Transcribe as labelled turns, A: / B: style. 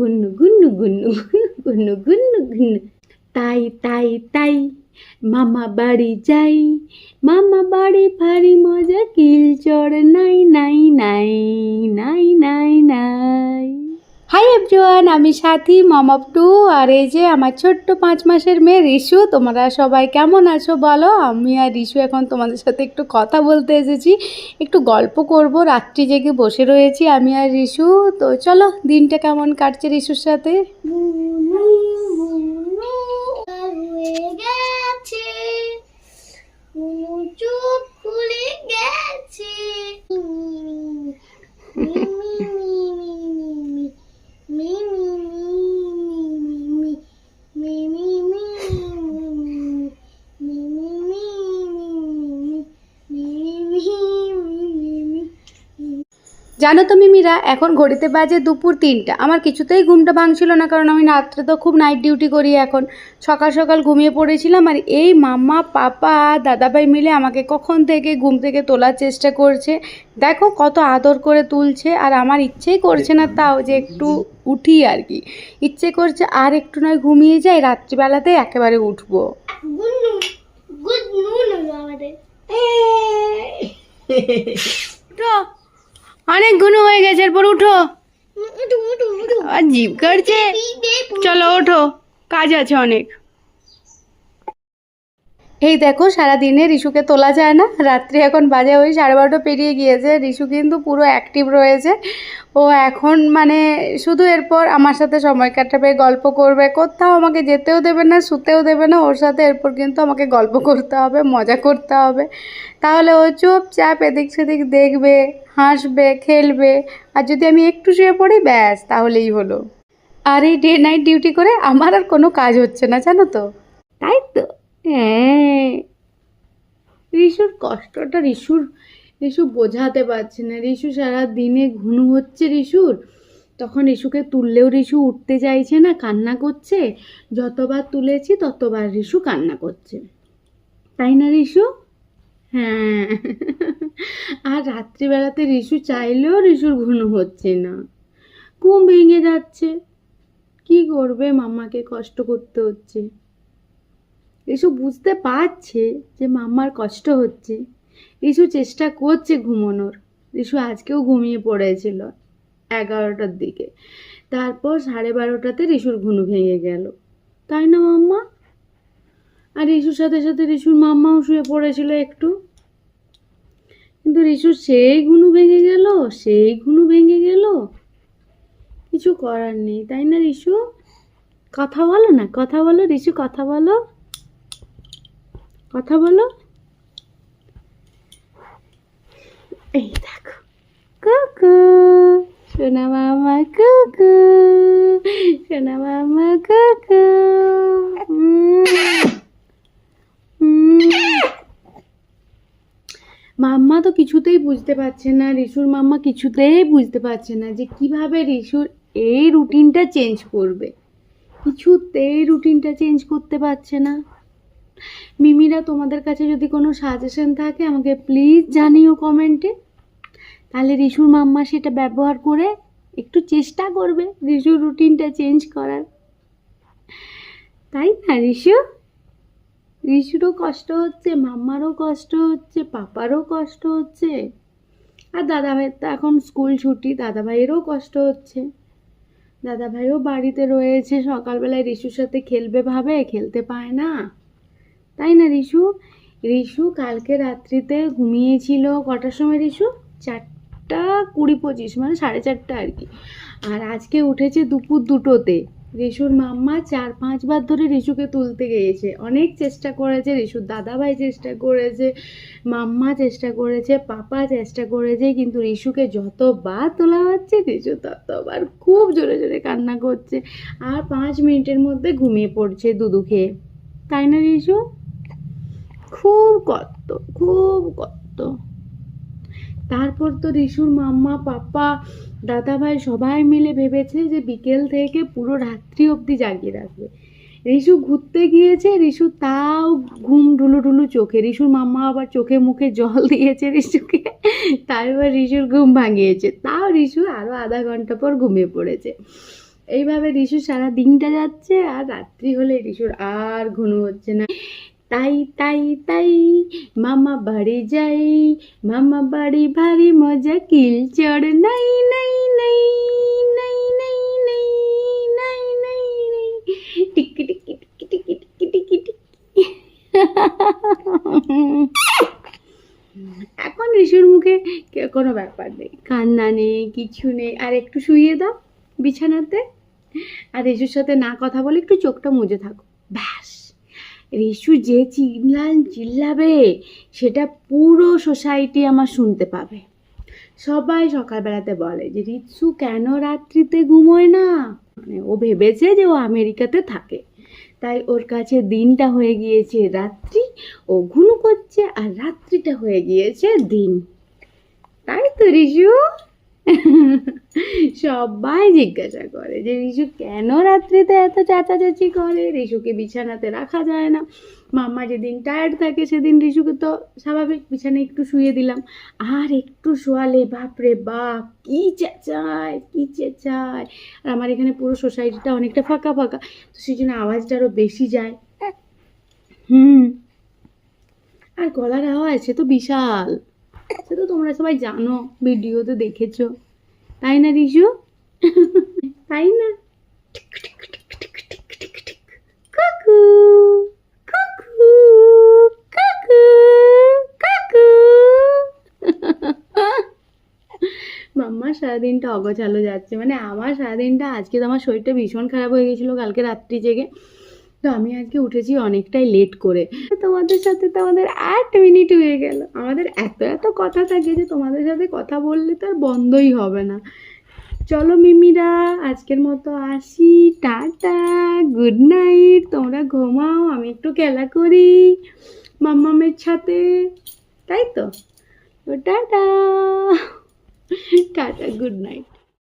A: গুন্নু গুন্নু গুন্নু গুন্নু গুন্নু গুন্নু। তাই তাই তাই মামা বাড়ি যাই, মামা বাড়ি ভারী মজা, কিলচড় নাই নাই নাই নাই নাই নাই। হাই এভরিওয়ান, আমি সাথী মম অফ টু, আর এই যে আমার ছোট্ট 5 মাসের মেয়ে রিশু। তোমরা সবাই কেমন আছো বলো? আমি আর রিশু এখন তোমাদের সাথে একটু কথা বলতে এসেছি, একটু গল্প করব। রাত্রি জেগে বসে রয়েছি আমি আর রিশু। তো চলো, দিনটা কেমন কাটছে রিশুর সাথে। চোখ খুলে গেছে। জানো তো মিমিরা, এখন ঘড়িতে বাজে দুপুর 3টা। আমার কিছুতেই ঘুমটা ভাঙছিল না, কারণ আমি রাত্রে তো খুব নাইট ডিউটি করি। এখন সকাল সকাল ঘুমিয়ে পড়েছিলাম, আর এই মাম্মা পাপা দাদাভাই মিলে আমাকে কখন থেকে ঘুম থেকে তোলার চেষ্টা করছে। দেখো কত আদর করে তুলছে, আর আমার ইচ্ছেই করছে না তাও যে একটু উঠি আর কি। ইচ্ছে করছে আর একটু নয় ঘুমিয়ে যাই, রাত্রিবেলাতে একেবারে উঠবো। অনেক ঘুনো হয়ে গেছে, এরপর উঠো। আর জিভ কাটছে, চলো ওঠো, কাজ আছে অনেক। এই দেখো, সারাদিনে রিশুকে তোলা যায় না। রাত্রি এখন বাজে ওই 12:30 পেরিয়ে গিয়েছে। রিশু কিন্তু পুরো অ্যাক্টিভ রয়েছে। ও এখন মানে শুধু এরপর আমার সাথে সময় কাটাবে, গল্প করবে, কোথাও আমাকে যেতেও দেবে না, শুতেও দেবে না। ওর সাথে এরপর কিন্তু আমাকে গল্প করতে হবে, মজা করতে হবে। তাহলে ও চুপচাপ এদিক সেদিক দেখবে, হাসবে, খেলবে। আর যদি আমি একটু শুয়ে পড়ি, ব্যাস তাহলেই হলো। আর এই ডে নাইট ডিউটি করে আমার আর কোনো কাজ হচ্ছে না, জানো তো। তাই তো, হ্যাঁ। রিশুর কষ্টটা রিশু বোঝাতে পারছে না। রিশু সারা দিনে ঘুনু হচ্ছে রিশুর। তখন রিশুকে তুললেও রিশু উঠতে চাইছে না, কান্না করছে। যতবার তুলেছি ততবার রিশু কান্না করছে, তাই না রিশু? হ্যাঁ। আর রাত্রিবেলাতে রিশু চাইলেও রিশুর ঘুনু হচ্ছে না, ঘুম ভেঙে যাচ্ছে। কি করবে, মাম্মাকে কষ্ট করতে হচ্ছে। রিশু বুঝতে পারছে যে মাম্মার কষ্ট হচ্ছে। রিশু চেষ্টা করছে ঘুমানোর। রিশু আজকেও ঘুমিয়ে পড়েছিল 11টার দিকে। তারপর 12:30টাতে রিশুর ঘুম ভেঙে গেল, তাই না মাম্মা? আর রিশুর সাথে সাথে রিশুর মাম্মাও শুয়ে পড়েছিল একটু। কিন্তু রিশুর সেই ঘুম ভেঙে গেল, কিছু করার নেই, তাই না রিশু? কথা বলো না, কথা বলো রিশু, কথা বলো, কথা বলো। এই দেখো, কুকু সোনা মামা, কুকু সোনা মামা, কুকু। মাম্মা তো কিছুতেই বুঝতে পারছে না, রিশুর মাম্মা কিছুতেই বুঝতে পারছে না যে কিভাবে রিশুর এই রুটিনটা চেঞ্জ করবে। কিছুতেই রুটিনটা চেঞ্জ করতে পারছে না। মিমিরা, তোমাদের কাছে যদি কোনো সাজেশন থাকে আমাকে প্লিজ জানিও কমেন্টে। তাহলে রিশুর মাম্মা সেটা ব্যবহার করে একটু চেষ্টা করবে রিশুর রুটিনটা চেঞ্জ করার, তাই না রিশু? রিশুরও কষ্ট হচ্ছে, মাম্মারও কষ্ট হচ্ছে, পাপারও কষ্ট হচ্ছে। আর দাদাভাইয়ের তো এখন স্কুল ছুটি, দাদাভাইয়েরও কষ্ট হচ্ছে। দাদাভাইও বাড়িতে রয়েছে, সকালবেলায় রিশুর সাথে খেলবে ভাবে, খেলতে পায় না, তাই না রিশু? রিশু কালকে রাত্রিতে ঘুমিয়েছিল কটার সময় রিশু? 4:20-25, মানে 4:30 আর কি। আর আজকে উঠেছে দুপুর 2টোতে। রিশুর মাম্মা 4-5 বার ধরে রিশুকে তুলতে গিয়েছে, অনেক চেষ্টা করেছে। রিশুর দাদাভাই চেষ্টা করেছে, মাম্মা চেষ্টা করেছে, পাপা চেষ্টা করেছে, কিন্তু রিশুকে যতবার তোলা হচ্ছে রিশু ততবার খুব জোরে জোরে কান্না করছে। আর 5 মিনিটের মধ্যে ঘুমিয়ে পড়ছে দুধু খেয়ে, তাই না রিশু? খুব কষ্ট, খুব কষ্ট। তারপর তো রিশুর মাম্মা, পাপা, দাদাভাই সবাই মিলে ভেবেছে যে বিকেল থেকে পুরো রাত্রি অবধি জাগিয়ে রাখবে। রিশু ঘুরতে গিয়েছে, রিশু তাও ঘুম ঢুলু ঢুলু চোখে। রিশুর মাম্মা আবার চোখে মুখে জল দিয়েছে রিশুকে, তাই এবার রিশুর ঘুম ভাঙিয়েছে। তাও রিশু আরও আধা ঘন্টা পর ঘুমিয়ে পড়েছে। এইভাবে রিশু সারা দিনটা যাচ্ছে, আর রাত্রি হলে রিশুর আর ঘুম হচ্ছে না। তাই তাই তাই মামা বাড়ি যাই, মামা বাড়ি ভারী মজা, কিল চড় নাই নাই নাই নাই নাই নাই নাই নাই নাই, টিকি টিকি টিকি টিকি টিকি টিকি টিকি। এখন ঋষুর মুখে কোনো ব্যাপার নেই, কান্না নেই, কিছু নেই। আর একটু শুইয়ে দাও বিছানাতে, আর ঋষুর সাথে না কথা বলে একটু চোখটা মুজে থাকো, ব্যাস। ঋষু যে চিল্লাবে সেটা পুরো সোসাইটি আমার শুনতে পাবে। সবাই সকালবেলাতে বলে যে ঋষু কেন রাত্রিতে ঘুমোয় না, মানে ও ভেবেছে যে ও আমেরিকাতে থাকে, তাই ওর কাছে দিনটা হয়ে গিয়েছে রাত্রি, ও ঘুম করছে, আর রাত্রিটা হয়ে গিয়েছে দিন। তাই তো ঋষু? সবাই জিজ্ঞাসা করে যে ঋষু কেন রাত্রিতে এত চেঁচাচেঁচি করে, ঋষুকে বিছানাতে রাখা যায় না। মাম্মা যেদিন টায়ার্ড থাকে সেদিন ঋষুকে তো স্বাভাবিক বিছানায় একটু শুয়ে দিলাম, আর একটু শোয়ালে বাপরে বাপ কি চেঁচায় কি চেঁচায়। আর আমার এখানে পুরো সোসাইটিটা অনেকটা ফাঁকা ফাঁকা, তো সেই জন্য আওয়াজটা আরও বেশি যায়। আর গলার আওয়াজ সে তো বিশাল, সে তো তোমরা সবাই জানো, ভিডিওতে দেখেছো, তাই না রিশু? তাই না? কাকু কাকু কাকু কাকু। মাম্মা সারাদিনটা অগোছালো যাচ্ছে, মানে আমার সারাদিনটা, আজকে তো আমার শরীরটা ভীষণ খারাপ হয়ে গেছিলো কালকে রাত্রি জেগে, তো আমি আজকে উঠেছি অনেকটাই লেট করে। তোমাদের সাথে তো আমাদের 8 মিনিট হয়ে গেল। আমাদের এত এত কথা থাকে যে তোমাদের সাথে কথা বললে তো আর বন্ধই হবে না। চলো মিমিরা, আজকের মতো আসি, টাটা, গুড নাইট। তোমরা ঘুমাও, আমি একটু খেলা করি মাম্মামের সাথে, তাই তো? Tata tata, good night.